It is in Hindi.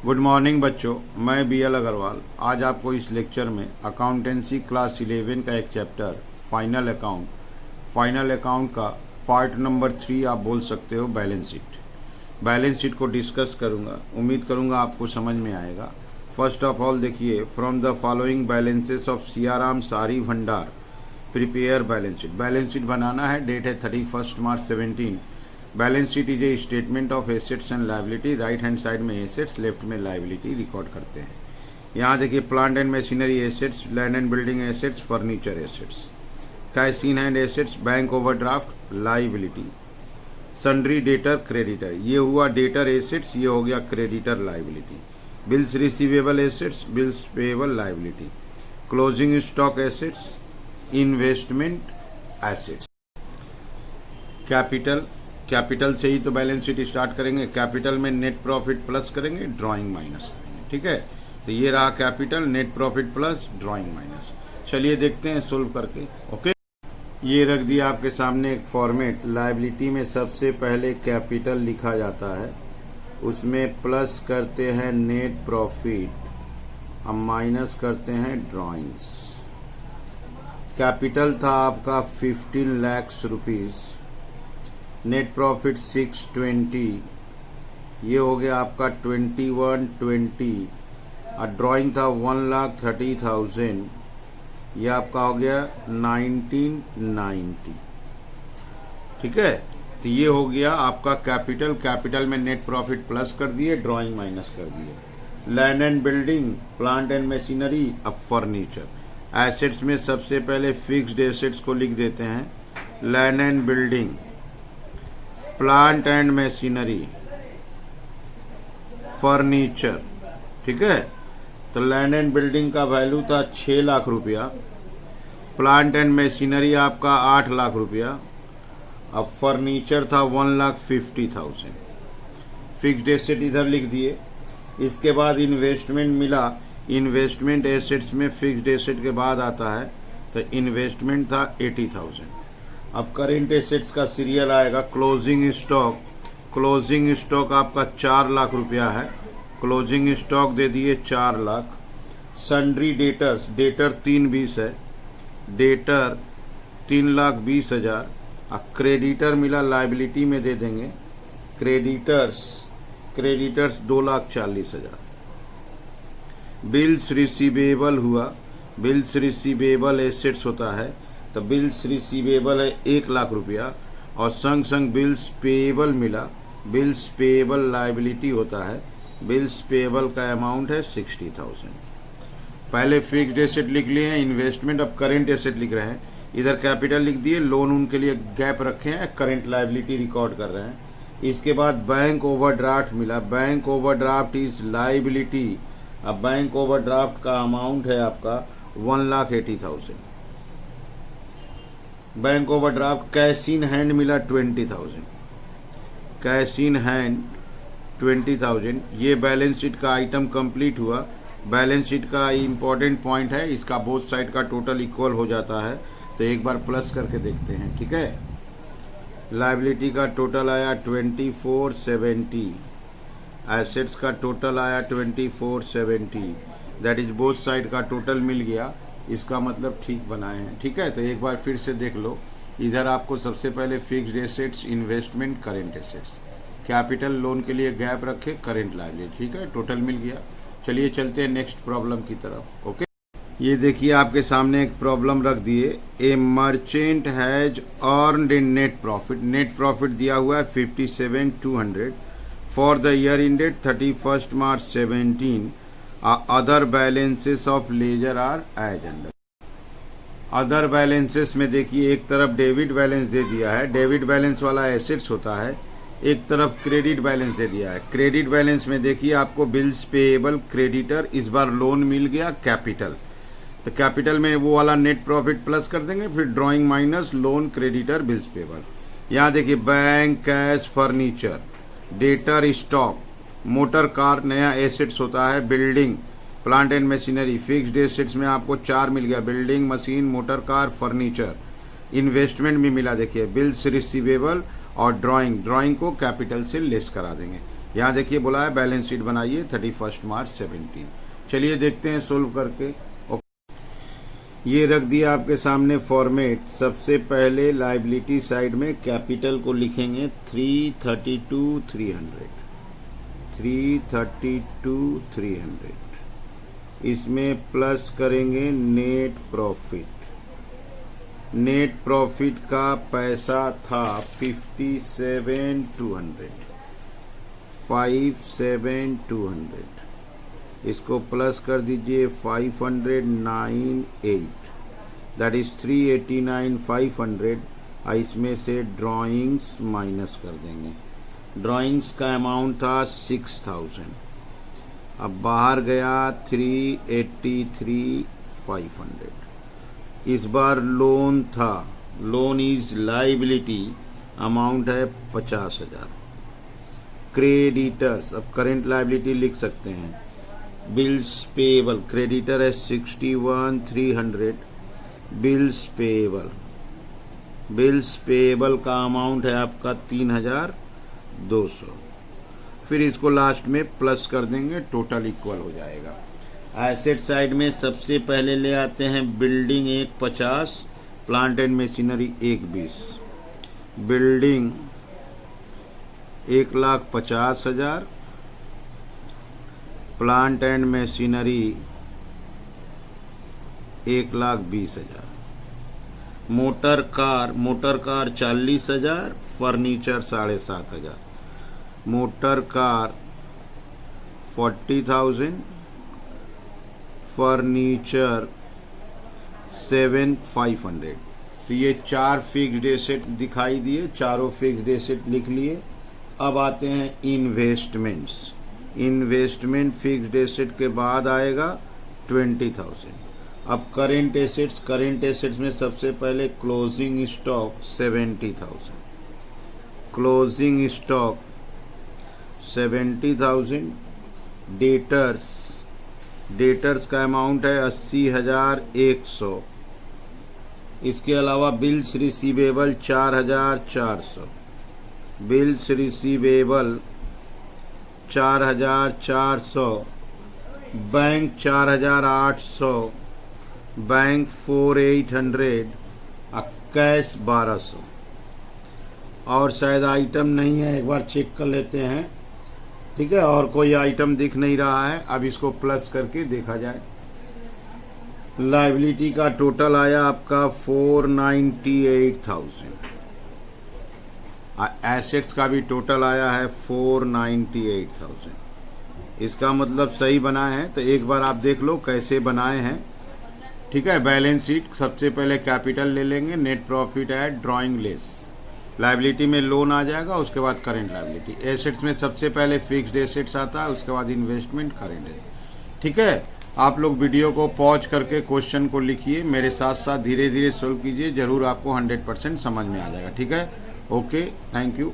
गुड मॉर्निंग बच्चों, मैं BL अग्रवाल आज आपको इस लेक्चर में अकाउंटेंसी क्लास 11 का एक चैप्टर फाइनल अकाउंट का पार्ट नंबर 3 आप बोल सकते हो बैलेंस शीट को डिस्कस करूंगा। उम्मीद करूंगा आपको समझ में आएगा। फर्स्ट ऑफ ऑल देखिए, from the following balances of Siyaram सारी भंडार प्रिपेयर बैलेंस शीट बनाना है। डेट है 31 March 17। Balance sheet is a statement of assets and liability. Right hand side में एसेट्स, लेफ्ट में लाइबिलिटी रिकॉर्ड करते हैं। यहाँ देखिए, plant and machinery assets, land and building assets, furniture assets, cash in hand assets, bank overdraft liability, sundry debtor creditor. ये हुआ डेटर एसेट्स, ये हो गया creditor liability. Bills receivable assets, bills payable liability, closing stock assets, investment assets. Capital से ही तो बैलेंस शीट स्टार्ट करेंगे। कैपिटल में नेट प्रॉफिट प्लस करेंगे, ड्राइंग माइनस करेंगे। ठीक है, तो ये रहा capital, net profit plus drawing minus. चलिए देखते हैं सोल्व करके। ओके, ये रख दिया आपके सामने एक फॉर्मेट। लायबिलिटी में सबसे पहले कैपिटल लिखा जाता है, उसमें प्लस करते हैं नेट प्रॉफिट, अब माइनस करते हैं ड्राइंग्स। कैपिटल था आपका 15 लाख रुपीज़, नेट प्रॉफिट 620, ये हो गया आपका 2120, और ड्राइंग था 1,30,000, ये आपका हो गया 1990। ठीक है, तो ये हो गया आपका कैपिटल में नेट प्रॉफिट प्लस कर दिए, ड्राइंग माइनस कर दिए। Land and building, plant and machinery, अब फर्नीचर। एसेट्स में सबसे पहले फिक्स्ड एसेट्स को लिख देते हैं, land and building, plant and machinery, furniture. ठीक है, तो लैंड एंड बिल्डिंग का वैल्यू था 6 लाख रुपया, प्लांट एंड मशीनरी आपका 8 लाख रुपया, अब फर्नीचर था 1,50,000। फिक्स्ड एसेट इधर लिख दिए। इसके बाद इन्वेस्टमेंट मिला। इन्वेस्टमेंट एसेट्स में फिक्स्ड एसेट के बाद आता है, तो इन्वेस्टमेंट था 80,000। अब करेंट एसेट्स का सीरियल आएगा। क्लोजिंग स्टॉक आपका 4 लाख रुपया है, क्लोजिंग स्टॉक दे दिए 4 लाख। सन्ड्री डेटर्स, डेटर 320 है, डेटर 3,20,000। अब क्रेडिटर मिला, लाइबिलिटी में दे देंगे, क्रेडिटर्स 2,40,000। बिल्स रिसीवेबल हुआ, बिल्स रिसीवेबल एसेट्स होता है, तो बिल्स रिसीवेबल है 1 लाख रुपया, और संग संग बिल्स पेएबल मिला, बिल्स पेएबल लाइबिलिटी होता है, बिल्स पेएबल का अमाउंट है 60,000। पहले फिक्स्ड एसेट लिख लिए हैं, इन्वेस्टमेंट, अब करेंट एसेट लिख रहे हैं। इधर कैपिटल लिख दिए, लोन उनके लिए गैप रखे हैं, करेंट लाइबिलिटी रिकॉर्ड कर रहे हैं। इसके बाद बैंक ओवरड्राफ्ट मिला, बैंक ओवरड्राफ्ट इज लाइबिलिटी। अब बैंक ओवरड्राफ्ट का अमाउंट है आपका 1,80,000। Bank overdraft cash in hand मिला 20,000, कैश इन हैंड 20,000। ये बैलेंस शीट का आइटम कंप्लीट हुआ। बैलेंस शीट का इम्पोर्टेंट पॉइंट है, इसका बोथ साइड का टोटल इक्वल हो जाता है, तो एक बार प्लस करके देखते हैं। ठीक है, लायबिलिटी का टोटल आया 2470, एसेट्स का टोटल आया 2470, दैट इज बोथ साइड का टोटल मिल गया। इसका मतलब ठीक बनाए हैं। ठीक है, तो एक बार फिर से देख लो। इधर आपको सबसे पहले fixed assets, investment, current assets, capital, loan के लिए गैप रखे, करेंट लायबिलिटी। ठीक है, टोटल मिल गया। चलिए चलते हैं नेक्स्ट प्रॉब्लम की तरफ। ओके, ये देखिए आपके सामने एक प्रॉब्लम रख दिए। A merchant has earned in net profit दिया हुआ है 57,200 for the year ended 31 March 17। Other balances of ledger are as under. Other balances में देखिए, एक तरफ डेबिट बैलेंस दे दिया है, डेबिट बैलेंस वाला एसेट्स होता है, एक तरफ क्रेडिट बैलेंस दे दिया है। क्रेडिट बैलेंस में देखिए आपको बिल्स पेएबल, क्रेडिटर, इस बार लोन मिल गया, कैपिटल, तो कैपिटल में वो वाला नेट प्रॉफिट प्लस कर देंगे, फिर drawing minus loan, creditor, bills payable. यहाँ देखिए bank, cash, furniture, debtor, stock, motor car नया एसेट्स होता है, building, plant and machinery. Fixed assets में आपको 4 मिल गया, building, machine, motor car, furniture. Investment भी मिला, देखिए बिल्स रिसीवेबल और ड्राइंग को कैपिटल से लेस करा देंगे। यहाँ देखिए बोला है बैलेंस शीट बनाइए 31 मार्च 17। चलिए देखते हैं सोल्व करके। ये रख दिया आपके सामने फॉर्मेट। सबसे पहले लाइबिलिटी साइड में कैपिटल को लिखेंगे 332,300। इसमें प्लस करेंगे नेट प्रॉफिट। नेट प्रॉफिट का पैसा था 57,200। इसको प्लस कर दीजिए 598, दैट इज 389,500। इसमें से ड्राइंग्स माइनस कर देंगे। ड्राइंग्स का अमाउंट था 6,000। अब बाहर गया 383,500। इस बार लोन था, लोन इज लाइबिलिटी, अमाउंट है 50,000। क्रेडिटर्स, अब करेंट लाइबिलिटी लिख सकते हैं। बिल्स पेएबल, क्रेडिटर है 61,300। बिल्स पेएबल का अमाउंट है आपका 3,200। फिर इसको लास्ट में प्लस कर देंगे, टोटल इक्वल हो जाएगा। एसेट साइड में सबसे पहले ले आते हैं building 150, plant and machinery 120। Building 1,50,000, plant and machinery 1,20,000। Motor car 40,000, furniture 7,500। Motor car 40,000, furniture 7,500। तो ये 4 फिक्स्ड एसेट दिखाई दिए, चारों फिक्स्ड एसेट लिख लिए। अब आते हैं इन्वेस्टमेंट्स। इन्वेस्टमेंट फिक्स्ड एसेट के बाद आएगा 20,000। अब करेंट एसेट्स में सबसे पहले closing stock 70,000। Closing stock 70,000। Debtors का अमाउंट है 80,100। इसके अलावा bills receivable 4,400। Bills receivable 4,400। Bank 4,800। Bank 4,800। Cash 1,200। और शायद आइटम नहीं है, एक बार चेक कर लेते हैं। ठीक है, और कोई आइटम दिख नहीं रहा है। अब इसको प्लस करके देखा जाए। लाइबिलिटी का टोटल आया आपका 498,000। एसेट्स का भी टोटल आया है 498,000। इसका मतलब सही बनाए हैं। तो एक बार आप देख लो कैसे बनाए हैं। ठीक है, बैलेंस शीट सबसे पहले कैपिटल ले लेंगे, net profit add drawing less. Liability में लोन आ जाएगा, उसके बाद करेंट लाइबिलिटी। एसेट्स में सबसे पहले फिक्स्ड एसेट्स आता है, उसके बाद इन्वेस्टमेंट, करेंट। ठीक है, आप लोग वीडियो को पॉज करके क्वेश्चन को लिखिए, मेरे साथ साथ धीरे धीरे सोल्व कीजिए, जरूर आपको 100% समझ में आ जाएगा। ठीक है, ओके, थैंक यू।